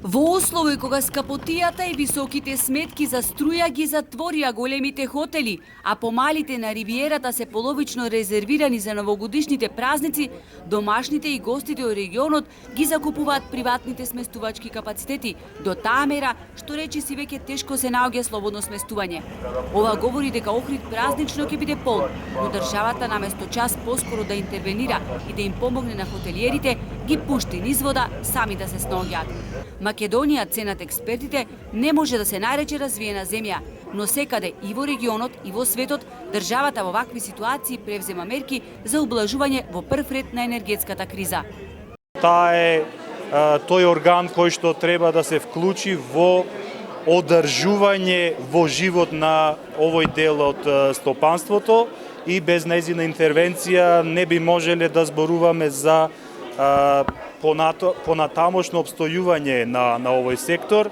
Во услови кога скапотијата и високите сметки за струја ги затворија големите хотели, а помалите на ривиерата се половично резервирани за новогодишните празници, домашните и гостите од регионот ги закупуваат приватните сместувачки капацитети до таа мера што речиси веќе тешко се наоѓа слободно сместување. Ова говори дека Охрид празнично ќе биде полн, но државата наместо час поскоро да интервенира и да им помогне на хотелиерите, ги пушти низ вода сами да се снаоѓаат. Македонија, ценат експертите, не може да се нарече развиена земја, но секаде и во регионот и во светот државата во вакви ситуации превзема мерки за ублажување во прв ред на енергетската криза. Таа е тој орган кој што треба да се вклучи во одржување во живот на овој дел од стопанството и без нејзина интервенција не би можеле да зборуваме за понатамошно обстојување на овој сектор.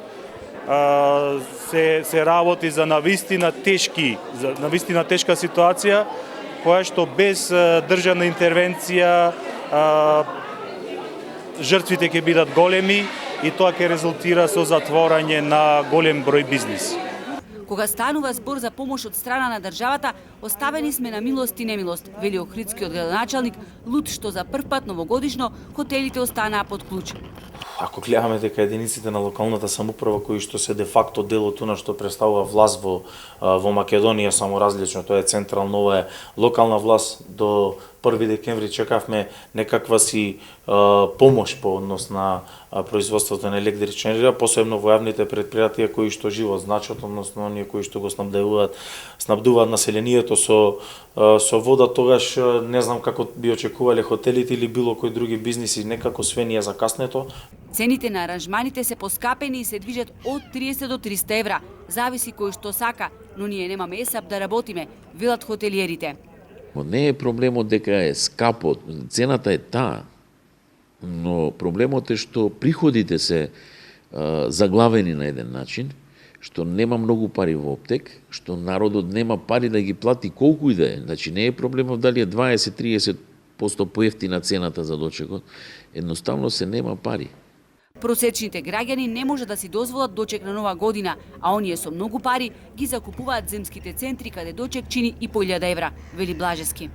Се работи за навистина тешка ситуација, која што без државна интервенција жртвите ќе бидат големи и тоа ќе резултира со затворање на голем број бизнис. Кога станува збор за помош од страна на државата, оставени сме на милост и немилост, вели охридскиот градоначалник, лут што за прв пат новогодишно хотелите останаа под клуч. Ако гледаме дека единиците на локалната самоуправа кои што се де факто дел од она што представува власт во Македонија само различно, тоа е централно, ова е локална власт, до 1 декември чекавме некаква си помош по однос на производството на електрична енергија, посебно во јавните претпријатија кои што живот значат, односно оние кои што го снабдуваат населението со вода, тогаш не знам како би очекувале хотелите или било кои други бизниси, некако све ни е закаснето. Цените на аранжманите се поскапени и се движат од 30 до 300 евра. Зависи кој што сака, но ние немаме есап да работиме, велат хотелиерите. Не е проблемот дека е скапо, цената е таа, но проблемот е што приходите се заглавени на еден начин, што нема многу пари во оптек, што народот нема пари да ги плати колку и да е. Значи не е проблемот дали е 20-30% поевтина цената за дочекот, едноставно се нема пари. Просечните граѓани не може да си дозволат дочек на нова година, а оние со многу пари ги закупуваат земските центри каде дочек чини и по 1000 евра, вели Блажески.